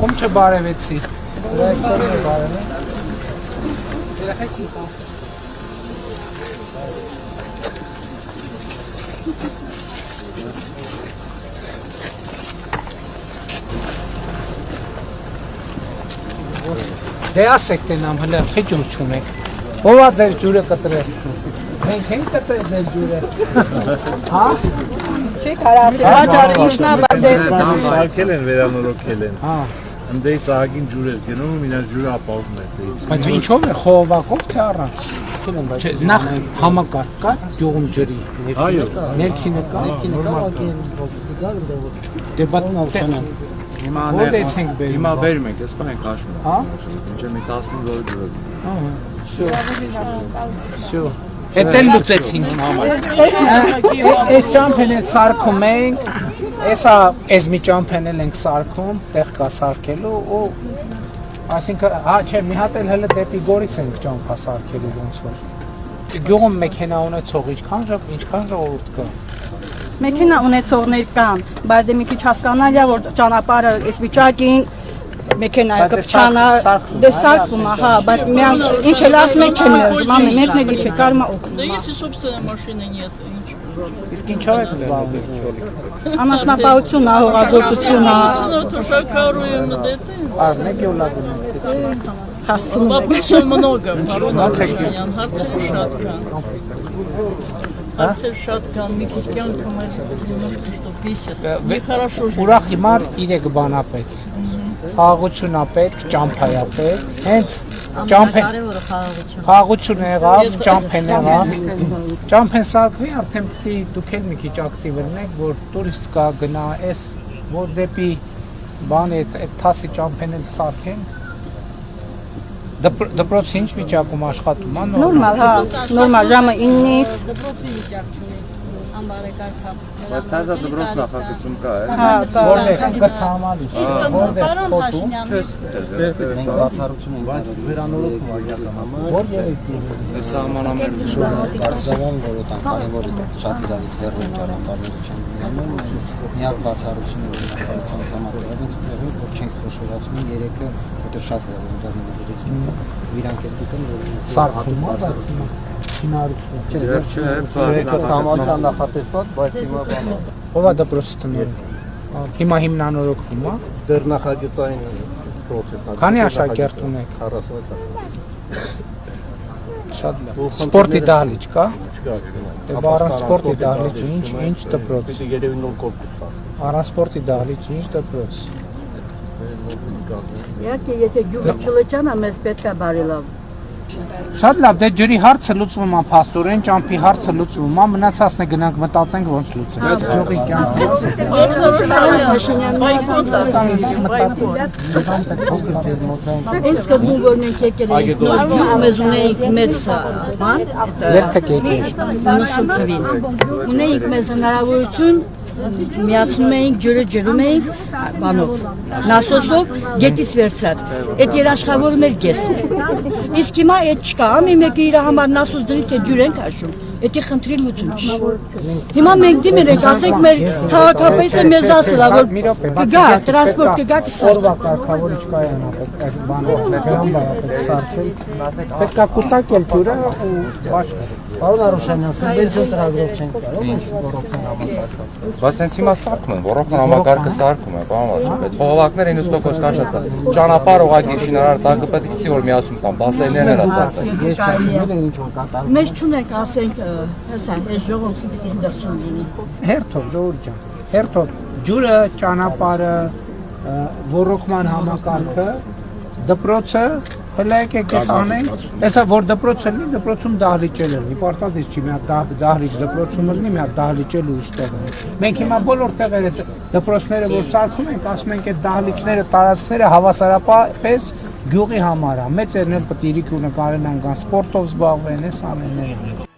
Ում չբարևեցի։ Այսօր բարևե։ Երեխեքի կա։ Դե ասեք տենամ հլը խի ջուր չունեք։ Ո՞վ է ձեր ջուրը կտրել։ Մենք ենք կտրել ձեր ջուրը։ Հա։ Չի կարա ասել, հաճար ինչնա բադե։ Սարքել են, վերանորոգել են։ Հա։ Ընդեից ահագին ջուր էր գնում, իրար ջուրը ապահովում էր դեից։ Բայց ինչով է խողովակով թե առանց։ Չէ, նախ համակարգ կա գյուղում ջրի։ Այո։ Ներքինը կա։ Դե բատնավշանը։ Հիմա բերում ենք, այսպես ենք հաշվում։ Հա։ Ինչ մի 15 օր ջուր։ Ահա։ Всё։ Էդ էլ լուծեցինք։ Այս ճամփեն էլ սարքում ենք։ Էսա էս մի ճամփեն էլ ենք սարքում, տեղ կա սարքելու ու այսինքն հա չէ մի հատ էլ հələ դեպի Գորիս ենք ճամփա սարքելու ոնց որ։ Գյուղում մեքենա ունեցող ինչքան ժողովուրդ կա։ Մեքենա ունեցողներ կան, բայց դե մի քիչ հասկանալի է որ ճանապարհը այս վիճակին մեքենայը կփչանա, դե սարքում է, հա, բայց միան ինչ էլ ասում եք չեն ներում, ամեն մեկն էլ ինչ կարմա օգնում։ Да если собственной машины нет, ничего. Իսկ ինչով եք զբաղվում։ Անասնապահություն, հողագործություն, Шакаруем это. Մեկ յոլա գնացեք։ հասցնում եք։ Вопросов много, Марона Арсенян, Харцель Шаткан. Харцель Шаткан, Микитян, немножко что бесит. Нехорошо жить. Ուրախ հիմար 3 բան է պետք։ Խաղաղություն է պետք, ճամփա է պետք։ Հենց ճամփեն խաղաղություն եղավ, ճամփեն եղավ։ Ճամփեն սարքվի, արդեն պիտի դուք էլ մի քիչ ակտիվ լինեք, որ տուրիստ կա գնա, էս որ դեպի բան այդ թասի ճամփեն էլ սարքեն։ Դպրոցը ինչ վիճակում աշխատում է։ Նորմալ, հա, նորմալ ժամը 9-ից դպրոցի վիճակ չունի, անբարեկարգա։ Բայց թազա դպրոց նախագծում կա, է։ հա, կա։ Որտեղ գրթահամալի։ Իսկ պարոն Հաշինյան, Մենք բացառություն ենք վերանորոգում այդական Որ երեքի։ Այս սահմանամերձ կարծրական որոտան կարևոր շատ իրարից հեռու ճանապարհներ չեն ունենում միակ բացառությունը նախարարության համակարգից տեղում որ չենք խոշորացնում երեքը որտեղ շատ հեռու ընդդիմությունից իրանք էլ դուքն որ Սարքում է Չէ, համալիրան նախատեսված, բայց հիմա բանը Ո՞վ է դպրոցի տնօրեն։ Հիմա հիմնանորոգվում է։ դեռ նախագծային պրոցեսն է։ Քանի աշակերտ ունեք։ 46 աշակերտ։ Շատ լավ։ Սպորտի դահլիճ կա։ Չկա։ Դե առանց սպորտի դահլիճի ինչ դպրոց։ Երևի նոր կորպուս է։ Առանց սպորտի դահլիճի ինչ դպրոց։ Իհարկե, եթե գյուղը չլճանա, մեզ պետք է բարելավ։ Շատ լավ, դե ջրի հարցը լուծվում է փաստորեն, ճամփի հարցը լուծվում է, մնացածն է գնանք մտածենք ոնց լուծենք։ Այդ ջողի կյանքը։ Այս սկզբում որ մենք եկել էինք նոր գյուղ, մեզ ունեինք մեծ բան, Երբեք եկել։ 90 թվին։ Ունեինք մեզ հնարավորություն միացնում էինք ջրը ջրում էինք բանով նասոսով գետից վերցրած այդ երաշխավորում էր գես իսկ հիմա այդ չկա ամի մեկը իր համար նասոս դրի թե ջուր ենք հաշում Էդի խնդրի լուծում չի։ Հիմա մենք դիմել ենք, ասենք մեր քաղաքապետը մեզ ասել է, որ կգա, տրանսպորտ կգա կսարք։ Օրվա կարգավորիչ կայանա, այս բանը, լամբարը սարքել, պետք է կուտակել ջուրը ու բաշխել։ Պարոն Արոշանյան, սուբվենցիոն ծրագրով չենք կարող, այս ռոռոքն համակարգը։ Բայց հենց հիմա սարքում են, ռոռոքն համակարգը սարքում է, պարոն Արոշանյան։ Խողովակները 90% կաշած են։ Ճանապարհ ուղղակի շինարար տակը պետք է որ միացում կան, բասեյներն էլ ասած։ Ես չասել եմ ինչ որ կատարում։ Մեզ չունենք, ասենք, հեսա, այս ժողովրդի պիտի դրսում լինի։ Հերթով, ժողովուրդ ջան, հերթով, ջուրը, ճանապարհը, ռոռոքման համակարգը, դպրոցը, հələ եկեք անենք, հեսա որ դպրոցը լինի, դպրոցում դահլիճել լինի, պարտադիր չի մի հատ դահլիճ դպրոցում լինի, մի հատ դահլիճել ուրիշ տեղում։ Մենք հիմա բոլոր տեղերը դպրոցները որ սարքում ենք, ասում ենք այդ դահլիճները, տարածքները հավասարապես գյուղի համար է։ Մեծերն էլ պետք է իրիք ունենան, կան սպորտով զբաղվեն, այս ամենները։